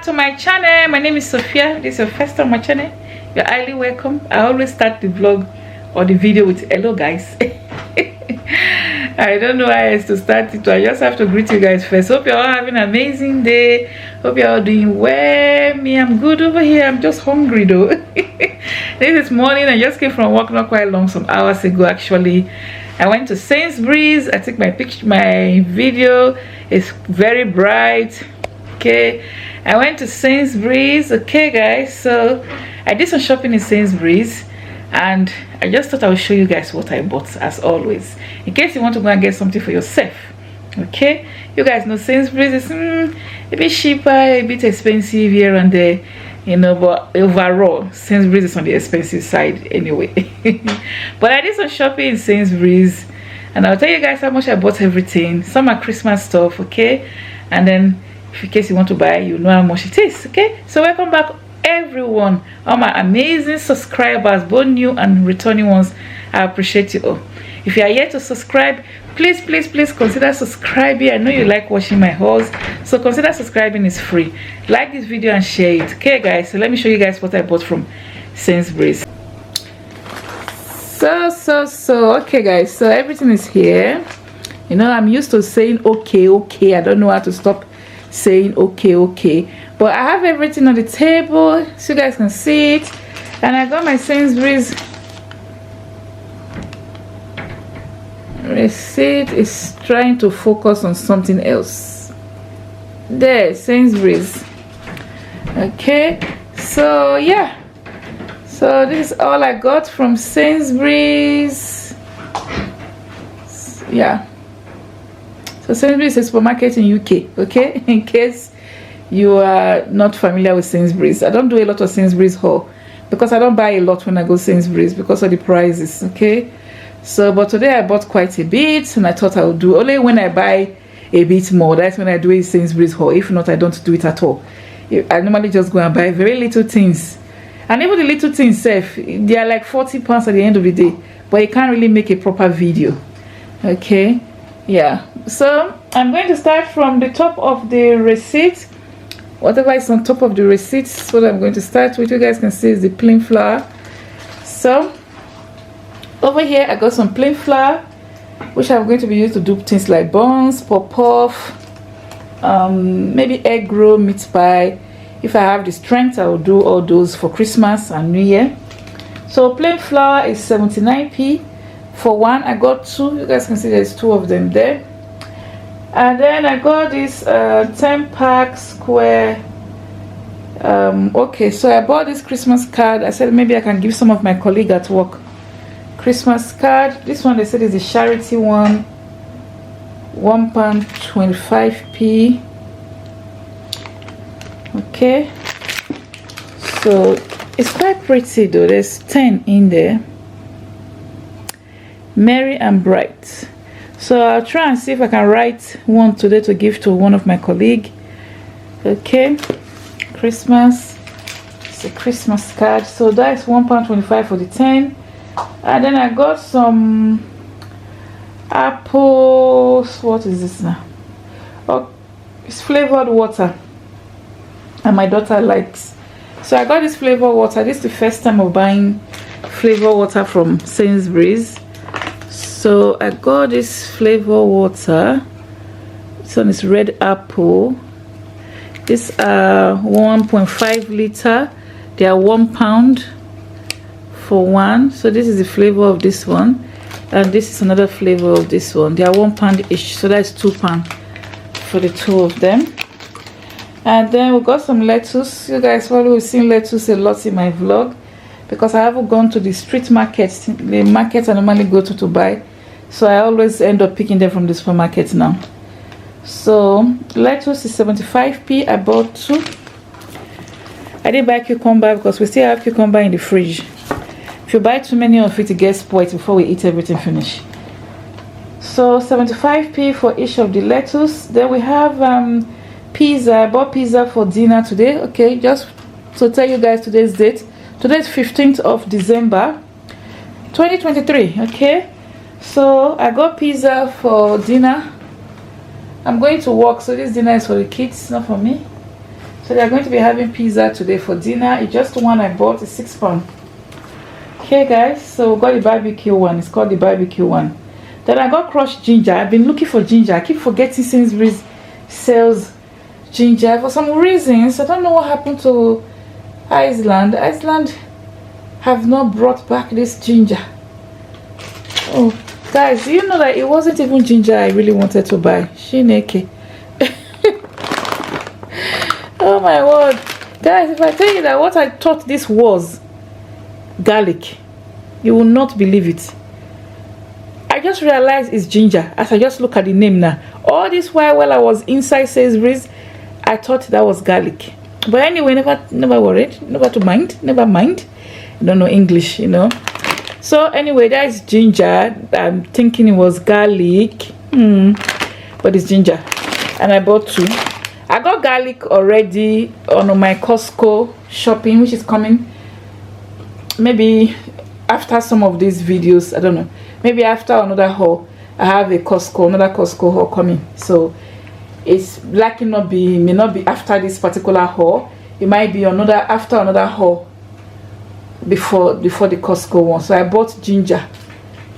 to my channel. My name is Sophia. This is your first time on my channel. You're highly welcome. I always start the vlog or the video with hello guys. I don't know how else to start it, so I just have to greet you guys first. Hope you're all having an amazing day. Hope you're all doing well. Me, I'm good over here. I'm just hungry though. This is morning. I just came from work not quite long, some hours ago actually. I went to Sainsbury'S. I took my picture, my video. It's very bright. Okay, I went to Sainsbury'S. Okay guys, so I did some shopping in Sainsbury'S and I just thought I would show you guys what I bought, as always, in case you want to go and get something for yourself. Okay, you guys know Sainsbury's is a bit cheaper, a bit expensive here and there, you know, but overall Sainsbury's is on the expensive side anyway. But I did some shopping in Sainsbury's and I'll tell you guys how much I bought everything. Some are Christmas stuff, okay, and then in case you want to buy, you know how much it is. Okay, so welcome back everyone, all my amazing subscribers, both new and returning ones. I appreciate you all. If you are yet to subscribe, please consider subscribing. I know you like watching my hauls, so consider subscribing. It's free. Like this video and share it. Okay guys, so let me show you guys what I bought from Sainsbury's. So okay guys, so everything is here. You know, I'm used to saying okay. I don't know how to stop saying okay, but I have everything on the table so you guys can see it. And I got my Sainsbury's receipt. Is trying to focus on something else. There, Sainsbury's. Okay, so yeah, so this is all I got from Sainsbury's. Yeah, so Sainsbury's is a supermarket in UK, okay, in case you are not familiar with Sainsbury's. I don't do a lot of Sainsbury's haul because I don't buy a lot when I go Sainsbury's because of the prices, okay. So but today I bought quite a bit and I thought I would do only when I buy a bit more. That's when I do a Sainsbury's haul. If not, I don't do it at all. I normally just go and buy very little things, and even the little things safe, they are like £40 at the end of the day, but you can't really make a proper video. Okay, yeah, so I'm going to start from the top of the receipt. Whatever is on top of the receipt, what I'm going to start with, you guys can see, is the plain flour. So over here I got some plain flour, which I'm going to be used to do things like buns, pop-off, maybe egg roll, meat pie. If I have the strength, I will do all those for Christmas and New Year. So plain flour is 79p. For one, I got two. You guys can see there's two of them there. And then I got this 10-pack square. Okay, so I bought this Christmas card. I said maybe I can give some of my colleagues at work Christmas card. This one they said is a charity one, £1.25p. Okay, so it's quite pretty though. There's 10 in there. Merry and bright. So I'll try and see if I can write one today to give to one of my colleagues. Okay, Christmas. It's a Christmas card. So that is £1.25 for the 10. And then I got some apples. What is this now? Oh, it's flavored water, and my daughter likes. So I got this flavored water. This is the first time of buying flavored water from Sainsbury's. So I got this flavor water. This one is red apple. These are 1.5 liter. They are £1 for one. So this is the flavor of this one, and this is another flavor of this one. They are £1 each, so that's £2 for the two of them. And then we got some lettuce. You guys probably have seen lettuce a lot in my vlog because I haven't gone to the street market, the market I normally go to buy. So I always end up picking them from the supermarket now. So lettuce is 75p. I bought two. I didn't buy cucumber because we still have cucumber in the fridge. If you buy too many of it, it gets spoiled before we eat everything finish. So 75p for each of the lettuce. Then we have pizza. I bought pizza for dinner today. Okay, just to tell you guys today's date. Today is 15th of December 2023. Okay, so I got pizza for dinner. I'm going to work, so this dinner is for the kids, not for me. So they're going to be having pizza today for dinner. It's just one I bought, it's £6. Okay guys, so we got the barbecue one. It's called the barbecue one. Then I got crushed ginger. I've been looking for ginger. I keep forgetting Sainsbury's sells ginger for some reasons. I don't know what happened to Iceland. Iceland have not brought back this ginger. Oh guys, do you know that it wasn't even ginger I really wanted to buy? Shineke. Oh my word. Guys, if I tell you that what I thought this was garlic, you will not believe it. I just realized it's ginger as I just look at the name now. All this while I was inside Sainsbury's, I thought that was garlic. But anyway, never worried, never mind. I don't know English, you know. So anyway, that is ginger. I'm thinking it was garlic, but it's ginger, and I bought 2. I got garlic already on my Costco shopping, which is coming maybe after some of these videos. I don't know, maybe after another haul. I have another Costco haul coming, so it's likely may not be after this particular haul. It might be after another haul before the Costco one. So I bought ginger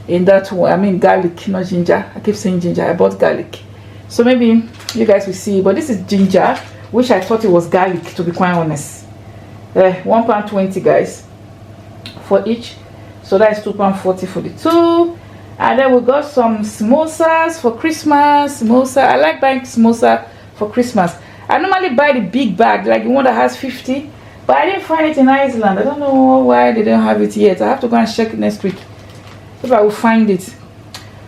in that one. I mean garlic, not ginger. I keep saying ginger. I bought garlic, so maybe you guys will see. But this is ginger, which I thought it was garlic, to be quite honest. £1.20 guys for each, so that is £2.40 for the 2. And then we got some samosas for Christmas. I like buying samosa for Christmas. I normally buy the big bag, like the one that has 50, but I didn't find it in Iceland. I don't know why they don't have it yet. I have to go and check it next week if I will find it.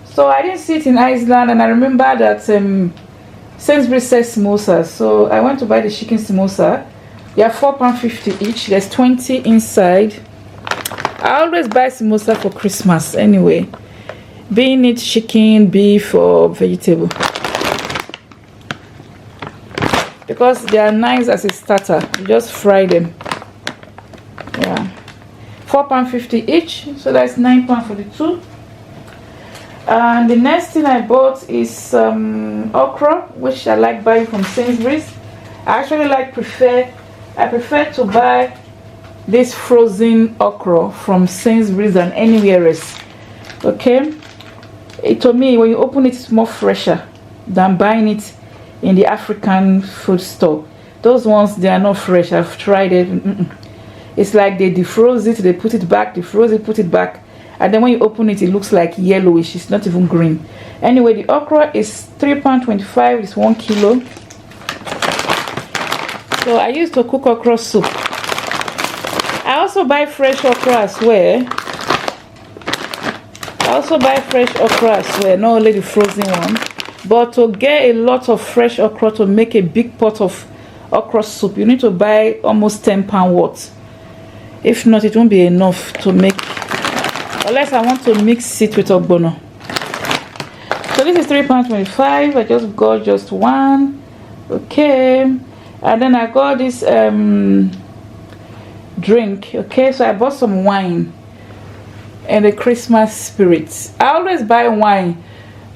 So I didn't see it in Iceland, and I remember that Sainsbury's says samosas, so I went to buy the chicken samosa. They are £4.50 each. There's 20 inside. I always buy samosa for Christmas anyway, being it chicken, beef, or vegetable, because they are nice as a starter. You just fry them. Yeah, £4.50 each, so that's £9 for the 2. And the next thing I bought is okra, which I like buying from Sainsbury's. I actually prefer to buy this frozen okra from Sainsbury's than anywhere else. Okay, to me, when you open it, it's more fresher than buying it in the African food store. Those ones, they are not fresh. I've tried it. It's like they defroze it, they put it back, defroze it, put it back, and then when you open it, it looks like yellowish. It's not even green. Anyway, the okra is £3.25. It's 1 kilo. So I used to cook okra soup. I also buy fresh okra as well. Not only the frozen one. But to get a lot of fresh okra to make a big pot of okra soup, you need to buy almost £10 worth. If not, it won't be enough to make, unless I want to mix it with ogbono. So this is £3.25. I just got just one. Okay, and then I got this drink. Okay, so I bought some wine and the Christmas spirits. I always buy wine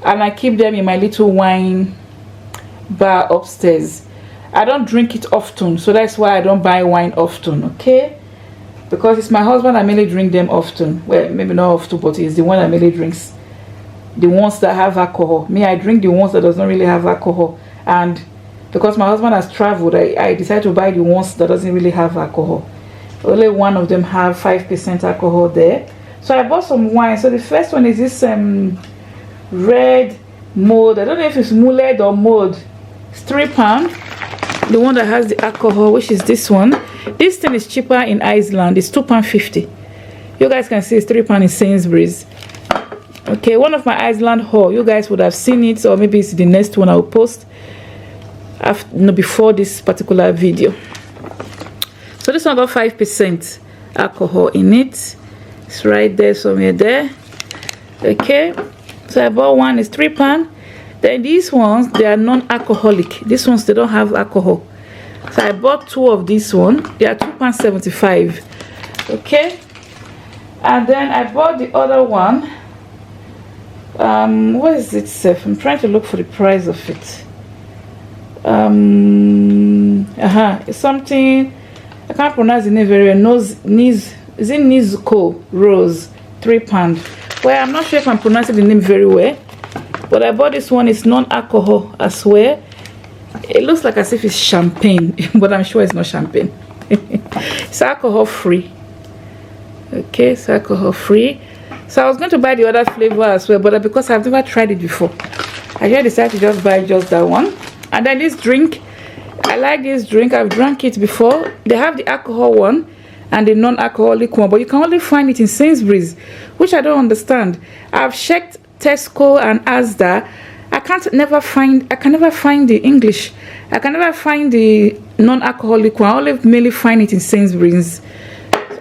and I keep them in my little wine bar upstairs. I don't drink it often, so that's why I don't buy wine often. Okay, because it's my husband that mainly drink them often. Well, maybe not often, but he's the one that mainly drinks the ones that have alcohol. Me, I drink the ones that does not really have alcohol. And because my husband has traveled, I decided to buy the ones that doesn't really have alcohol. Only one of them have 5% alcohol there. So I bought some wine. So the first one is this red mold. I don't know if it's muled or mold. It's £3. The one that has the alcohol, which is this one. This thing is cheaper in Iceland. It's £2.50. You guys can see it's £3 in Sainsbury's. Okay, one of my Iceland haul. You guys would have seen it, or maybe it's the next one I will post after, no, before this particular video. So this one got 5% alcohol in it. It's right there, somewhere there. Okay, so I bought one. It's £3. Then these ones, they are non-alcoholic. These ones, they don't have alcohol. So I bought 2 of this one. They are £2.75. Okay, and then I bought the other one. What is it, Seth? I'm trying to look for the price of it. It's something I can't pronounce the name very well. Is it Nizuko Rose, £3. Well, I'm not sure if I'm pronouncing the name very well, but I bought this one. It's non-alcohol as well. It looks like as if it's champagne, but I'm sure it's not champagne. It's alcohol free. Okay, it's alcohol free. So I was going to buy the other flavor as well, but because I've never tried it before, I just decided to just buy just that one. And then this drink, I like this drink. I've drank it before. They have the alcohol one and the non-alcoholic one, but you can only find it in Sainsbury's, which I don't understand. I've checked Tesco and Asda. I can never find the English. I can never find the non-alcoholic one. I only mainly find it in Sainsbury's.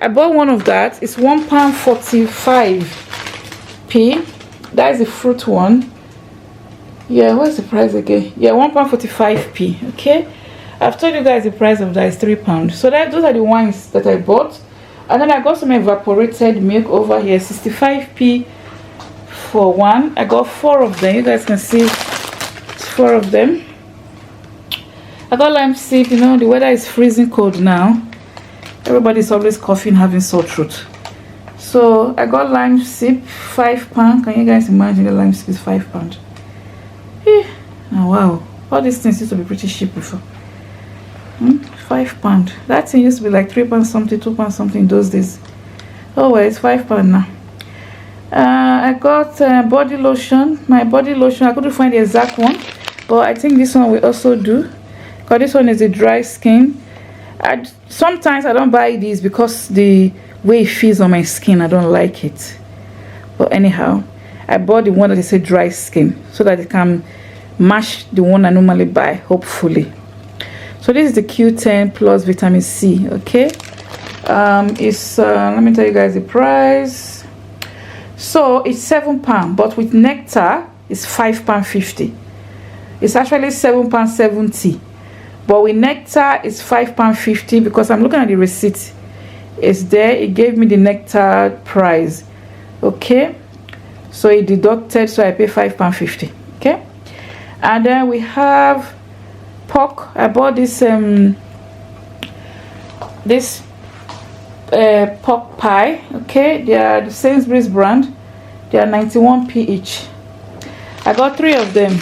I bought one of that. It's £1.45. That is the fruit one. Yeah, what's the price again? Yeah, £1.45. Okay, I've told you guys the price of that is £3. So those are the wines that I bought. And then I got some evaporated milk over here, 65p for one. I got 4 of them. You guys can see it's 4 of them. I got lime sip. You know, the weather is freezing cold now. Everybody's always coughing, having sore throat. So I got lime sip, £5. Can you guys imagine the lime sip is £5? Oh wow, all these things used to be pretty cheap before. £5. That thing used to be like £3 something, £2 something those days. Oh well, it's £5 now. I got body lotion. My body lotion, I couldn't find the exact one, but I think this one will also do, because this one is a dry skin. Sometimes I don't buy these because the way it feels on my skin, I don't like it. But anyhow, I bought the one that is a dry skin so that it can match the one I normally buy, hopefully. So this is the Q10 plus vitamin C. Okay, it's let me tell you guys the price. So it's £7, but with nectar it's £5.50. It's actually £7.70, but with nectar it's £5.50 because I'm looking at the receipt. It's there. It gave me the nectar price. Okay, so it deducted, so I pay £5.50. Okay, and then we have pork. I bought this pork pie. Okay, they are the Sainsbury's brand. They are 91p each. I got 3 of them.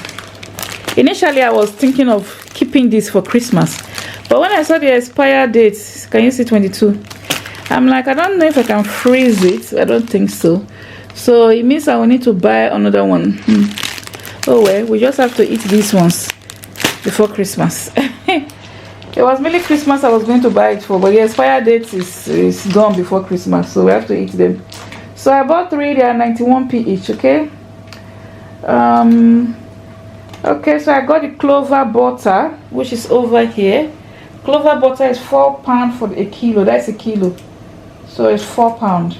Initially I was thinking of keeping this for Christmas, but when I saw the expire date, can you see 22, I'm like, I don't know if I can freeze it. I don't think so. So it means I will need to buy another one. Oh well, we just have to eat these ones before Christmas. It was mainly Christmas I was going to buy it for, but the expired date is gone before Christmas, so we have to eat them. So I bought 3. They are 91p each. Okay, okay, so I got the clover butter, which is over here. Clover butter is £4 for a kilo. That's a kilo, so it's £4.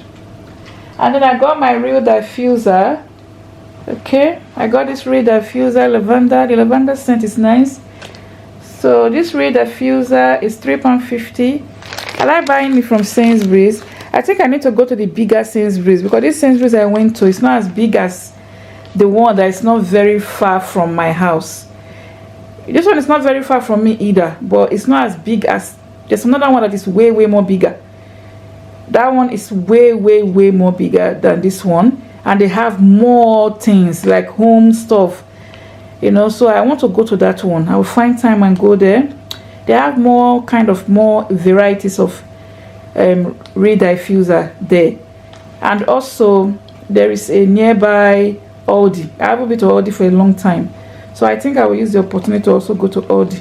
And then I got my real diffuser. Okay, I got this real diffuser lavender. The lavender scent is nice. So this real diffuser is £3.50. I like buying it from Sainsbury's. I think I need to go to the bigger Sainsbury's, because this Sainsbury's I went to, it's not as big as the one that is not very far from my house. This one is not very far from me either, but it's not as big as, there's another one that is way more bigger. That one is way more bigger than this one, and they have more things like home stuff, you know. So I want to go to that one. I will find time and go there. They have more varieties of real diffuser there. And also there is a nearby Aldi. I haven't been to Aldi for a long time, so I think I will use the opportunity to also go to Aldi.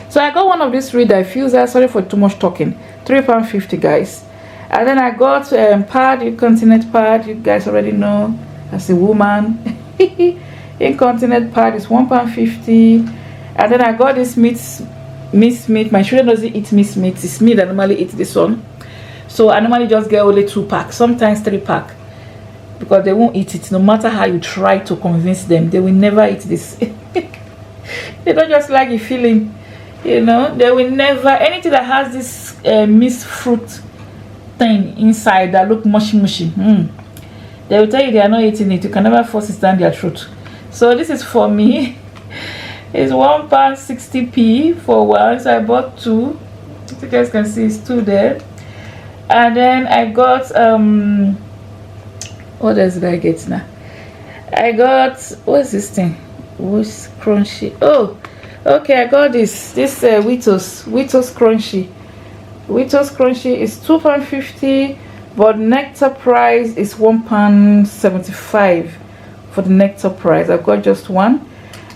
So I got one of these real diffuser. Sorry for too much talking. £3.50, guys. And then I got pad, incontinent pad. You guys already know, as a woman, incontinent pad is £1.50. And then I got this minced meat. My children doesn't eat minced meat. It's me that normally eat this one, so I normally just get only 2 packs, sometimes 3 packs, because they won't eat it. No matter how you try to convince them, they will never eat this. They don't just like the feeling, you know. They will never, anything that has this mixed fruit thing inside that look mushy, they will tell you they are not eating it. You can never force it down their throat. So this is for me. It's £1.60 for one, so I bought two. If you guys can see, it's two there. And then I got what else did I get now? I got, what's this thing? What's crunchy? Oh, okay, I got this Wheatos crunchy. Wheatos crunchy is £2.50, but nectar price is £1.75 for the nectar price. I got just one.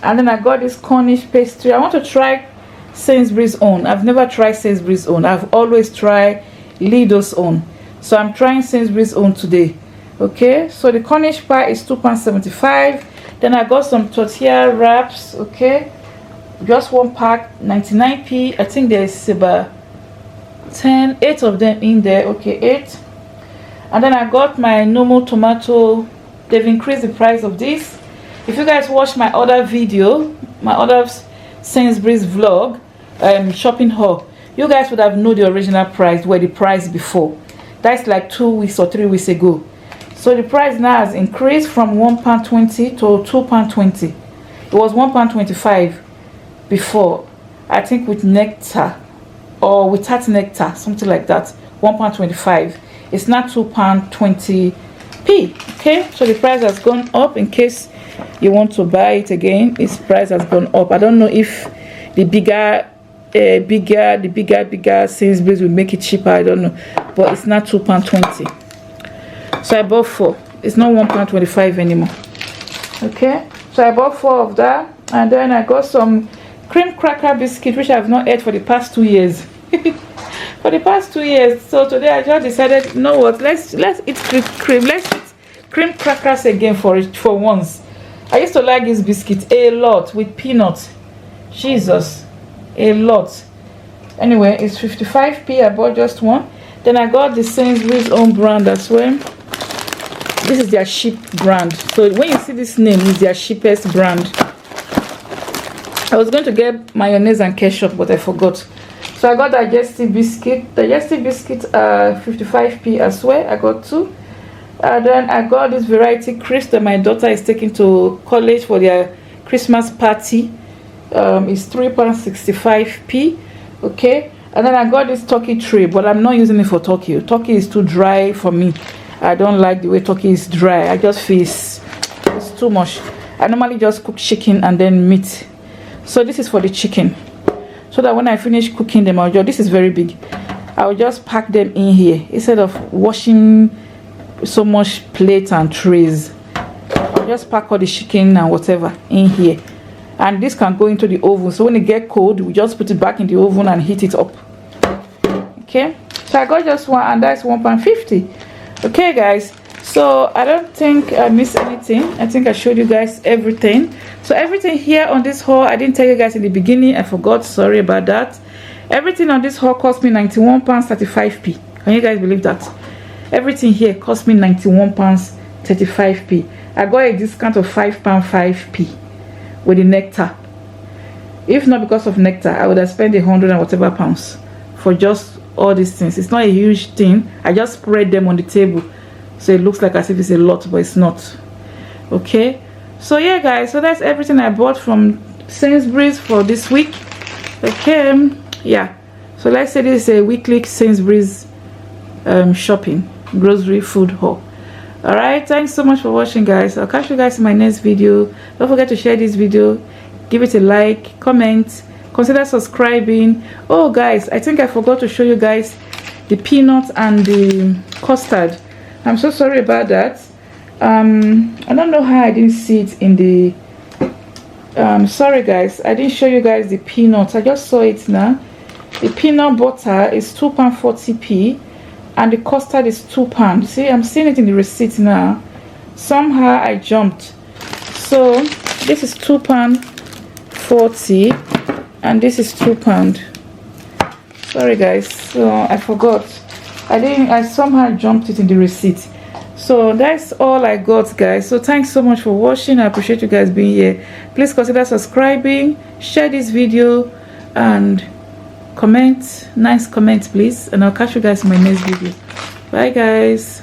And then I got this Cornish pastry. I want to try Sainsbury's own. I've never tried Sainsbury's own. I've always tried Lidl's own. So I'm trying Sainsbury's own today. Okay, so the Cornish pie is £2.75. Then I got some tortilla wraps. Okay, just one pack, 99p. I think there's about 8 of them in there. Okay, 8. And then I got my normal tomato. They've increased the price of this. If you guys watch my other video, my other Sainsbury's vlog, shopping haul, you guys would have known the original price, where the price before. That's like 2 weeks or 3 weeks ago. So the price now has increased from £1.20 to £2.20. It was £1.25 before, I think, with nectar or without nectar, something like that. £1.25. It's now £2.20. Okay, so the price has gone up. In case you want to buy it again, its price has gone up. I don't know if the bigger Sainsbury's will make it cheaper. I don't know, but it's not £2.20. So I bought 4. It's not £1.25 anymore. Okay, so I bought 4 of that. And then I got some cream cracker biscuit, which I have not ate for the past 2 years. For the past 2 years. So today I just decided, you know what, let's eat cream. Let's eat cream crackers again for once. I used to like this biscuit a lot with peanuts. Jesus, a lot. Anyway, it's 55p. I bought just one. Then I got the Sainsbury's own brand as well. This is their cheap brand. So when you see this name, it's their cheapest brand. I was going to get mayonnaise and ketchup, but I forgot. So I got digestive biscuit. Digestive biscuit 55p as well. I got 2. And then I got this variety crisp that my daughter is taking to college for their Christmas party. It's £3.65p. Okay. And then I got this turkey tray, but I'm not using it for turkey. Turkey is too dry for me. I don't like the way turkey is dry. I just feel it's too much. I normally just cook chicken and then meat. So this is for the chicken. So that when I finish cooking them, this is very big. I'll just pack them in here instead of washing so much plates and trays. I'll just pack all the chicken and whatever in here. And this can go into the oven. So when it gets cold, we just put it back in the oven and heat it up. Okay. So I got just one, and that's £1.50. Okay, guys. So I don't think I missed anything. I think I showed you guys everything. So everything here on this haul, I didn't tell you guys in the beginning. I forgot. Sorry about that. Everything on this haul cost me £91.35p. Can you guys believe that? Everything here cost me £91.35p. I got a discount of £5.5p with the nectar. If not because of nectar, I would have spent 100 and whatever pounds for just all these things. It's not a huge thing. I just spread them on the table, so it looks like as if it's a lot, but it's not. Okay, so yeah, guys, so that's everything I bought from Sainsbury's for this week. Okay, yeah, so let's say this is a weekly Sainsbury's shopping grocery food haul. All right, thanks so much for watching, guys. I'll catch you guys in my next video. Don't forget to share this video, give it a like, comment, consider subscribing. Oh guys, I think I forgot to show you guys the peanuts and the custard. I'm so sorry about that. I don't know how I didn't see it in the sorry guys, I didn't show you guys the peanuts. I just saw it now. The peanut butter is £2.40p and the custard is £2. See, I'm seeing it in the receipt now. Somehow I jumped. So this is £2.40 and this is £2. Sorry guys, so I forgot. I somehow jumped it in the receipt. So that's all I got, guys. So thanks so much for watching. I appreciate you guys being here. Please consider subscribing, share this video, and comment. Nice comments, please. And I'll catch you guys in my next video. Bye guys.